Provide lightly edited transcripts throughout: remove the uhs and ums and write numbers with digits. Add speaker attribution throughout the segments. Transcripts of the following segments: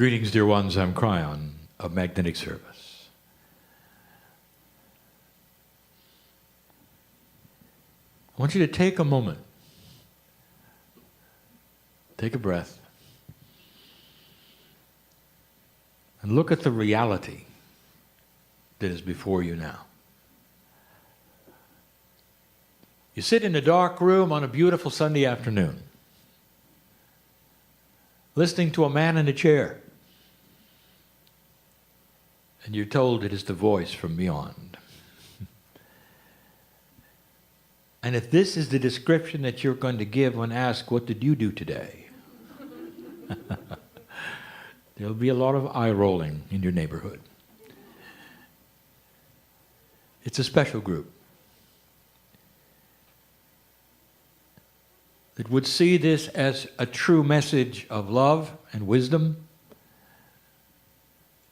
Speaker 1: Greetings, dear ones. I'm Kryon of Magnetic Service. I want you to take a moment, take a breath, and look at the reality that is before you now. You sit in a dark room on a beautiful Sunday afternoon, listening to a man in a chair, and you're told it is the voice from beyond. And if this is the description that you're going to give when asked, what did you do today? There'll be a lot of eye rolling in your neighborhood. It's a special group that would see this as a true message of love and wisdom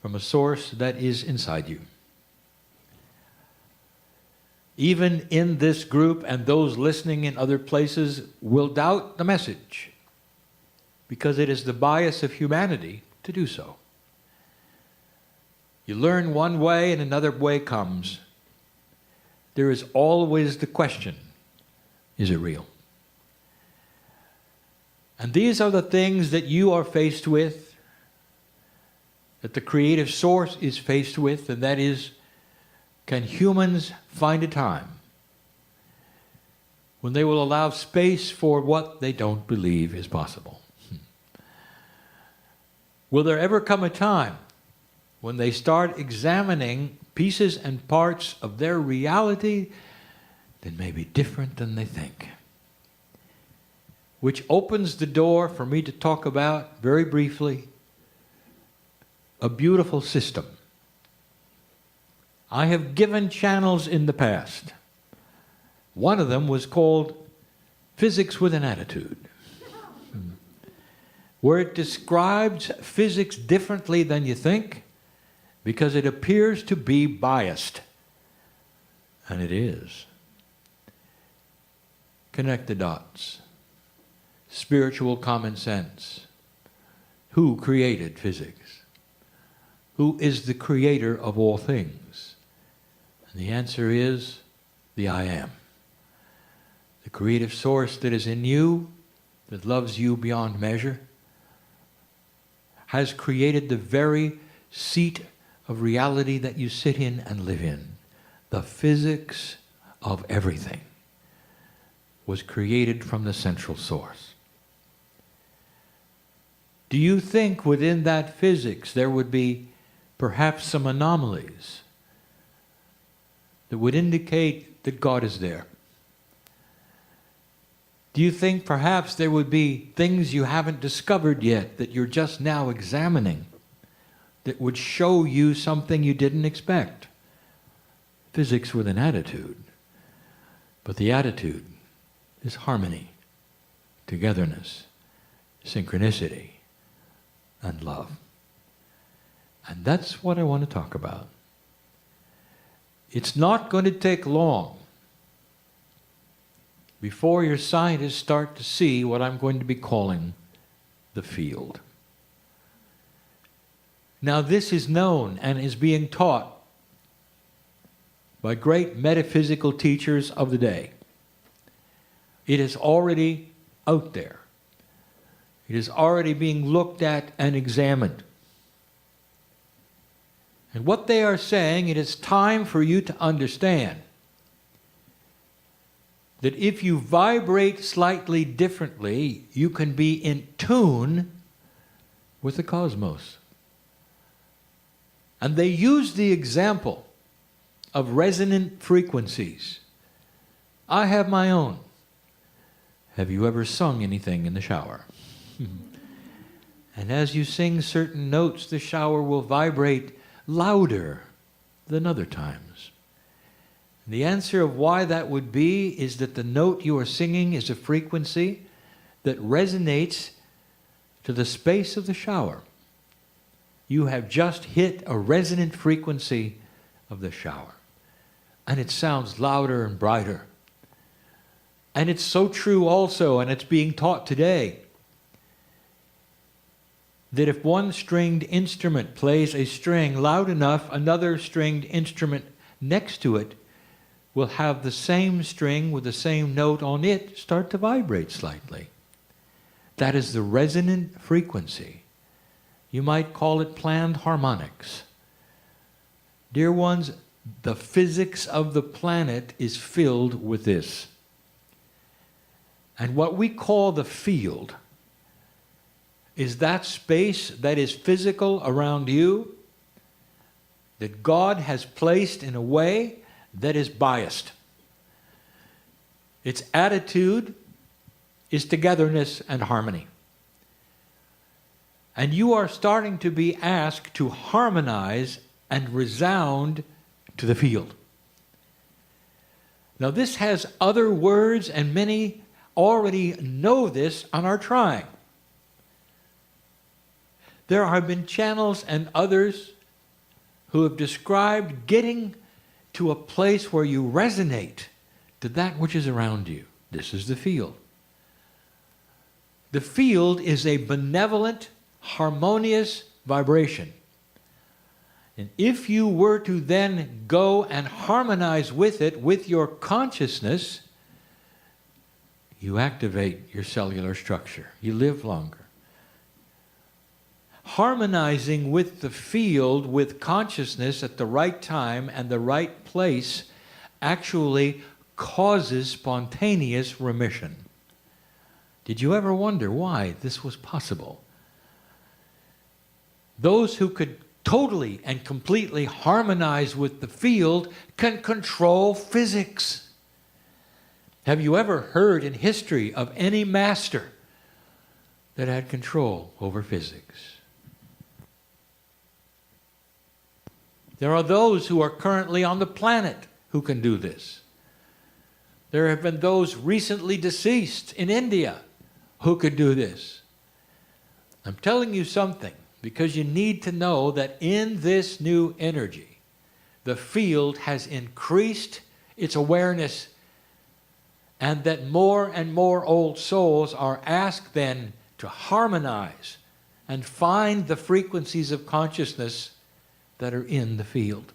Speaker 1: from a source that is inside you. Even in this group, and those listening in other places will doubt the message because it is the bias of humanity to do so. You learn one way and another way comes. There is always the question, is it real? And these are the things that you are faced with, that the creative source is faced with, and that is, can humans find a time when they will allow space for what they don't believe is possible? Will there ever come a time when they start examining pieces and parts of their reality that may be different than they think? Which opens the door for me to talk about, very briefly, a beautiful system. I have given channels in the past. One of them was called Physics with an Attitude, where it describes physics differently than you think because it appears to be biased. And it is. Connect the dots. Spiritual common sense. Who created physics? Who is the creator of all things? And the answer is the I Am. The creative source that is in you, that loves you beyond measure, has created the very seat of reality that you sit in and live in. The physics of everything was created from the central source. Do you think within that physics there would be perhaps some anomalies that would indicate that God is there? Do you think perhaps there would be things you haven't discovered yet that you're just now examining that would show you something you didn't expect? Physics with an attitude. But the attitude is harmony, togetherness, synchronicity, and love. And that's what I want to talk about. It's not going to take long before your scientists start to see what I'm going to be calling the field. Now, this is known and is being taught by great metaphysical teachers of the day. It is already out there. It is already being looked at and examined. And what they are saying, it is time for you to understand that if you vibrate slightly differently, you can be in tune with the cosmos. And they use the example of resonant frequencies. I have my own. Have you ever sung anything in the shower? And as you sing certain notes, the shower will vibrate louder than other times. The answer of why that would be is that the note you are singing is a frequency that resonates to the space of the shower. You have just hit a resonant frequency of the shower. And it sounds louder and brighter. And it's so true also, and it's being taught today. that if one stringed instrument plays a string loud enough, another stringed instrument next to it will have the same string with the same note on it start to vibrate slightly. That is the resonant frequency. You might call it planned harmonics. Dear ones, the physics of the planet is filled with this. And what we call the field is that space that is physical around you that God has placed in a way that is biased. Its attitude is togetherness and harmony. And you are starting to be asked to harmonize and resound to the field. Now this has other words, and many already know this and are trying. There have been channels and others who have described getting to a place where you resonate to that which is around you. This is the field. The field is a benevolent, harmonious vibration. And if you were to then go and harmonize with it, with your consciousness, you activate your cellular structure. You live longer. Harmonizing with the field, with consciousness at the right time and the right place, actually causes spontaneous remission. Did you ever wonder why this was possible? Those who could totally and completely harmonize with the field can control physics. Have you ever heard in history of any master that had control over physics? There are those who are currently on the planet who can do this. There have been those recently deceased in India who could do this. I'm telling you something because you need to know that in this new energy, the field has increased its awareness, and that more and more old souls are asked then to harmonize and find the frequencies of consciousness that are in the field.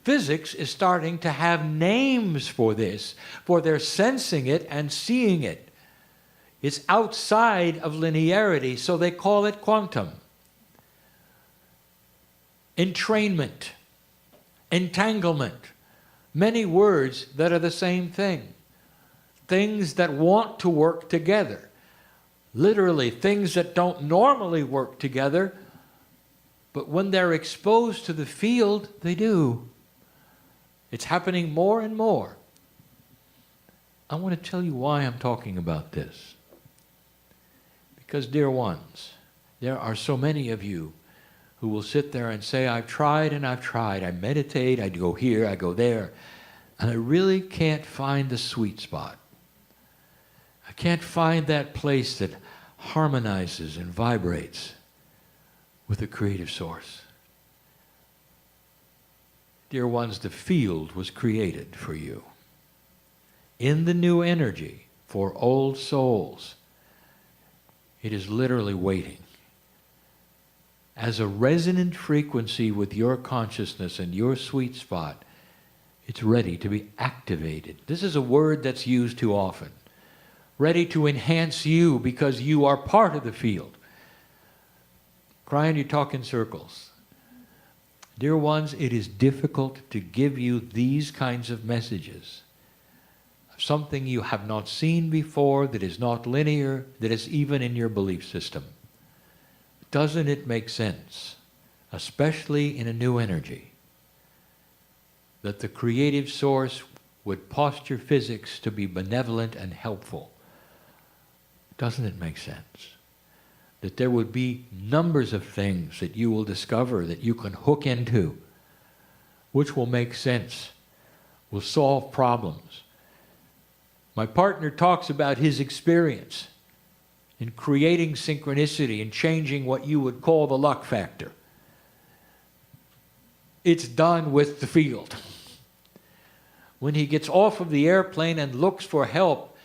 Speaker 1: Physics is starting to have names for this, for they're sensing it and seeing it. It's outside of linearity, so they call it quantum. Entrainment, entanglement, many words that are the same thing. Things that want to work together. Literally, things that don't normally work together, but when they're exposed to the field, they do. It's happening more and more. I want to tell you why I'm talking about this. Because, dear ones, there are so many of you who will sit there and say, I've tried and I've tried. I meditate, I go here, I go there, and I really can't find the sweet spot. I can't find that place that harmonizes and vibrates with the creative source. Dear ones, the field was created for you. In the new energy for old souls, it is literally waiting. As a resonant frequency with your consciousness and your sweet spot, it's ready to be activated. This is a word that's used too often. Ready to enhance you because you are part of the field. Kryon, you talk in circles. Dear ones, it is difficult to give you these kinds of messages. Something you have not seen before, that is not linear, that is even in your belief system. Doesn't it make sense, especially in a new energy, that the creative source would posture physics to be benevolent and helpful? Doesn't it make sense? That there would be numbers of things that you will discover that you can hook into, which will make sense, will solve problems. My partner talks about his experience in creating synchronicity and changing what you would call the luck factor. It's done with the field. When he gets off of the airplane and looks for help,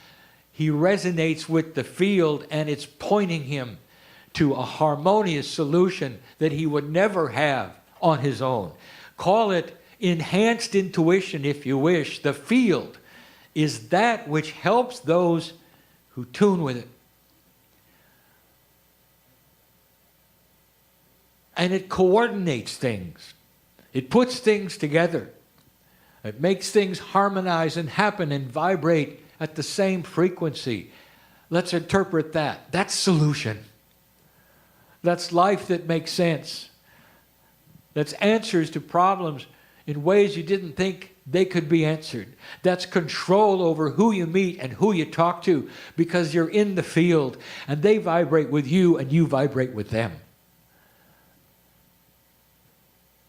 Speaker 1: he resonates with the field and it's pointing him to a harmonious solution that he would never have on his own. Call it enhanced intuition if you wish. The field is that which helps those who tune with it. And it coordinates things. It puts things together. It makes things harmonize and happen and vibrate at the same frequency. Let's interpret that. That's solution. That's life that makes sense. That's answers to problems in ways you didn't think they could be answered. That's control over who you meet and who you talk to, because you're in the field and they vibrate with you and you vibrate with them.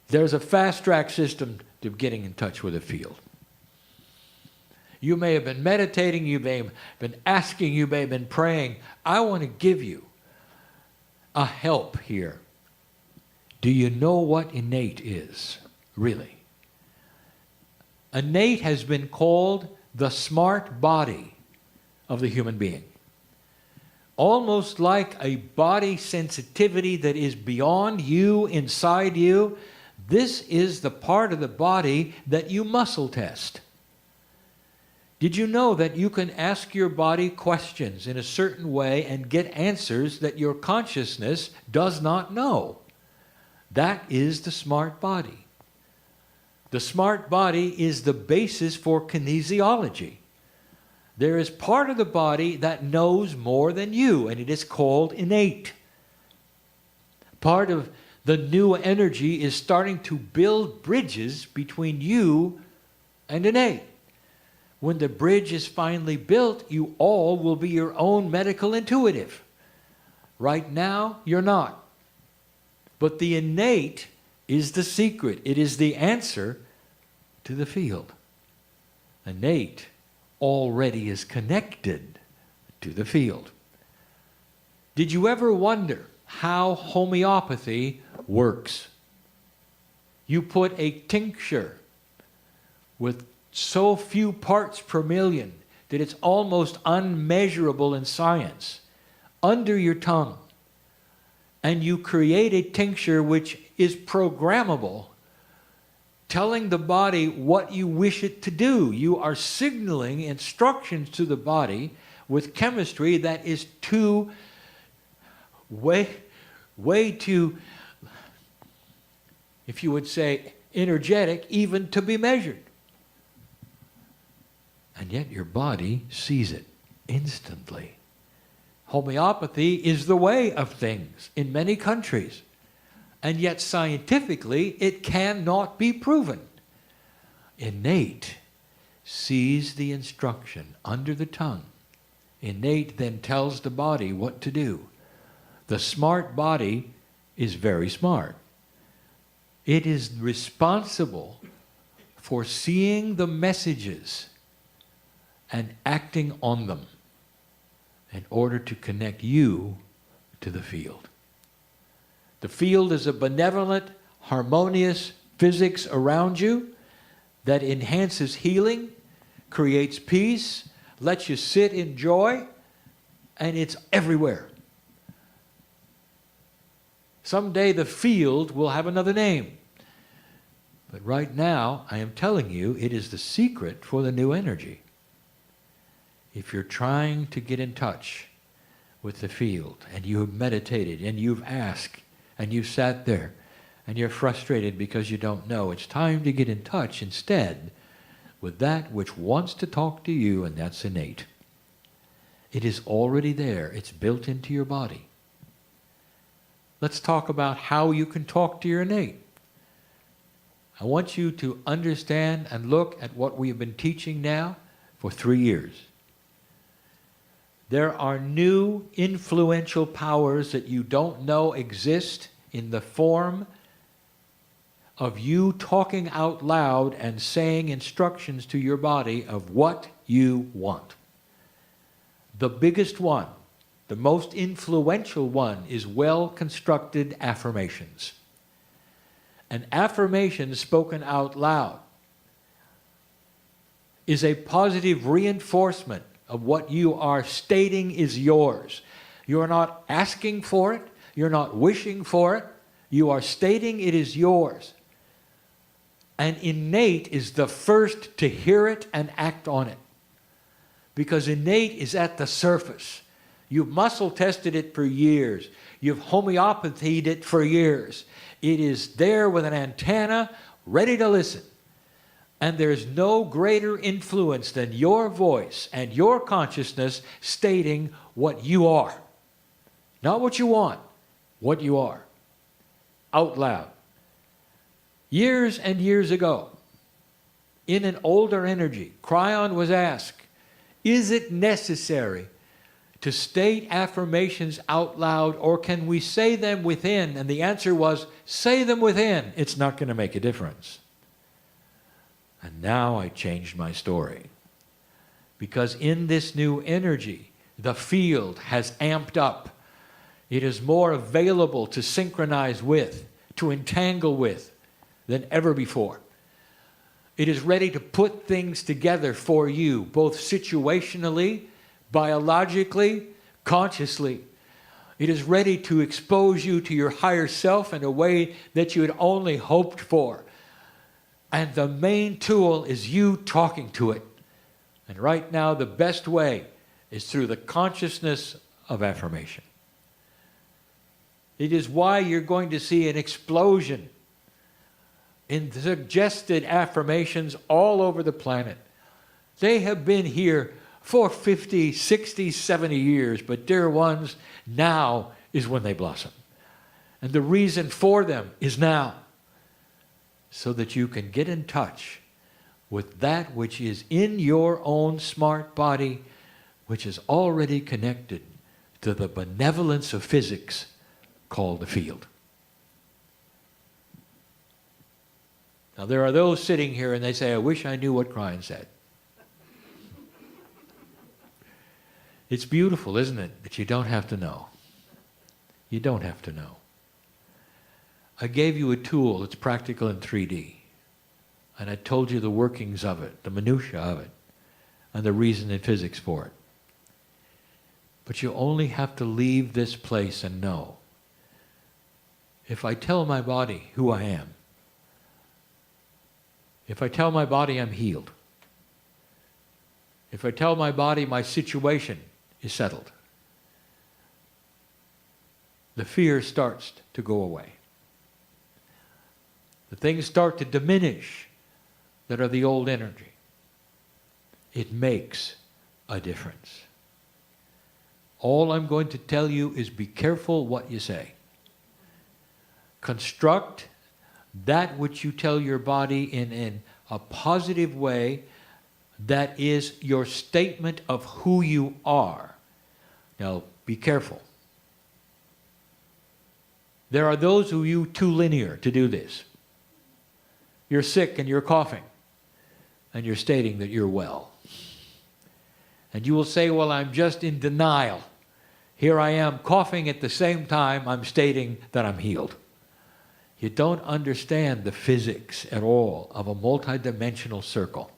Speaker 1: There's a fast-track system to getting in touch with the field. You may have been meditating, you may have been asking, you may have been praying. I want to give you a help here. Do you know what innate is, really? Innate has been called the smart body of the human being. Almost like a body sensitivity that is beyond you, inside you. This is the part of the body that you muscle test. Did you know that you can ask your body questions in a certain way and get answers that your consciousness does not know? That is the smart body. The smart body is the basis for kinesiology. There is part of the body that knows more than you, and it is called innate. Part of the new energy is starting to build bridges between you and innate. When the bridge is finally built, you all will be your own medical intuitive. Right now, you're not. But the innate is the secret. It is the answer to the field. Innate already is connected to the field. Did you ever wonder how homeopathy works? You put a tincture with so few parts per million that it's almost unmeasurable in science under your tongue, and you create a tincture which is programmable, telling the body what you wish it to do. You are signaling instructions to the body with chemistry that is way too, if you would say, energetic, even to be measured. And yet your body sees it instantly. Homeopathy is the way of things in many countries. And yet scientifically it cannot be proven. Innate sees the instruction under the tongue. Innate then tells the body what to do. The smart body is very smart. It is responsible for seeing the messages and acting on them in order to connect you to the field. The field is a benevolent, harmonious physics around you that enhances healing, creates peace, lets you sit in joy, and it's everywhere. Someday the field will have another name. But right now, I am telling you, it is the secret for the new energy. If you're trying to get in touch with the field, and you have meditated, and you've asked, and you've sat there, and you're frustrated because you don't know, it's time to get in touch instead with that which wants to talk to you, and that's innate. It is already there. It's built into your body. Let's talk about how you can talk to your innate. I want you to understand and look at what we have been teaching now for 3 years. There are new influential powers that you don't know exist in the form of you talking out loud and saying instructions to your body of what you want. The biggest one, the most influential one, is well-constructed affirmations. An affirmation spoken out loud is a positive reinforcement of what you are stating is yours. You are not asking for it. You're not wishing for it. You are stating it is yours. And innate is the first to hear it and act on it. Because innate is at the surface. You've muscle tested it for years. You've homeopathied it for years. It is there with an antenna, ready to listen. And there's no greater influence than your voice and your consciousness stating what you are. Not what you want, what you are. Out loud. Years and years ago, in an older energy, Kryon was asked, is it necessary to state affirmations out loud, or can we say them within? And the answer was, say them within. It's not going to make a difference. And now I changed my story. Because in this new energy, the field has amped up. It is more available to synchronize with, to entangle with, than ever before. It is ready to put things together for you, both situationally, biologically, consciously. It is ready to expose you to your higher self in a way that you had only hoped for. And the main tool is you talking to it. And right now, the best way is through the consciousness of affirmation. It is why you're going to see an explosion in suggested affirmations all over the planet. They have been here for 50, 60, 70 years, but dear ones, now is when they blossom. And the reason for them is now, so that you can get in touch with that which is in your own smart body, which is already connected to the benevolence of physics called the field. Now there are those sitting here and they say, I wish I knew what Kryon said. It's beautiful, isn't it? That you don't have to know. You don't have to know. I gave you a tool that's practical in 3D. And I told you the workings of it, the minutiae of it, and the reason in physics for it. But you only have to leave this place and know. If I tell my body who I am, if I tell my body I'm healed, if I tell my body my situation is settled, the fear starts to go away. The things start to diminish that are the old energy. It makes a difference. All I'm going to tell you is be careful what you say. Construct that which you tell your body in a positive way that is your statement of who you are. Now, be careful. There are those who are too linear to do this. You're sick and you're coughing, and you're stating that you're well. And you will say, well, I'm just in denial. Here I am coughing at the same time I'm stating that I'm healed. You don't understand the physics at all of a multidimensional circle.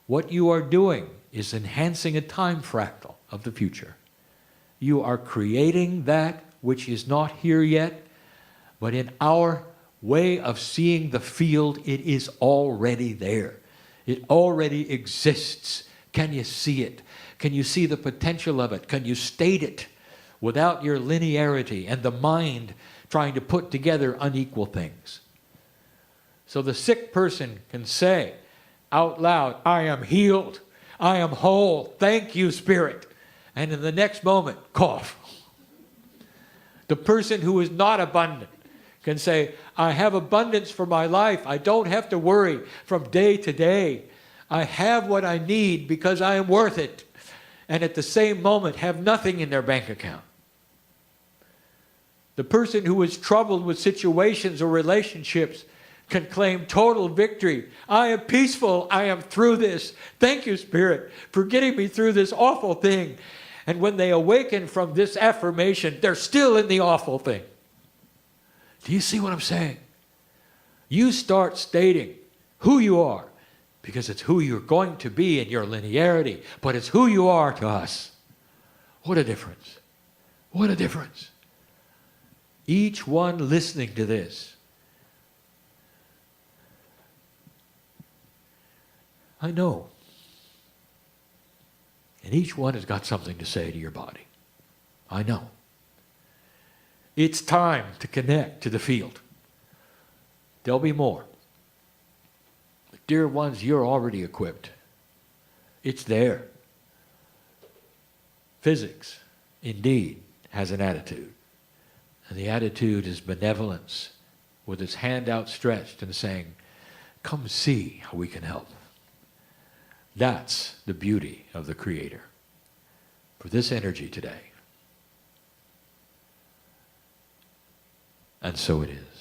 Speaker 1: What you are doing is enhancing a time fractal of the future. You are creating that which is not here yet, but in our way of seeing the field, it is already there. It already exists. Can you see it? Can you see the potential of it? Can you state it without your linearity and the mind trying to put together unequal things? So the sick person can say out loud, I am healed. I am whole. Thank you, Spirit. And in the next moment, cough. The person who is not abundant can say, I have abundance for my life. I don't have to worry from day to day. I have what I need because I am worth it. And at the same moment, have nothing in their bank account. The person who is troubled with situations or relationships can claim total victory. I am peaceful. I am through this. Thank you, Spirit, for getting me through this awful thing. And when they awaken from this affirmation, they're still in the awful thing. Do you see what I'm saying? You start stating who you are, because it's who you're going to be in your linearity, but it's who you are to us. What a difference. What a difference. Each one listening to this, I know. And each one has got something to say to your body. I know. It's time to connect to the field. There'll be more. But dear ones, you're already equipped. It's there. Physics, indeed, has an attitude. And the attitude is benevolence, with its hand outstretched and saying, come see how we can help. That's the beauty of the Creator for this energy today. And so it is.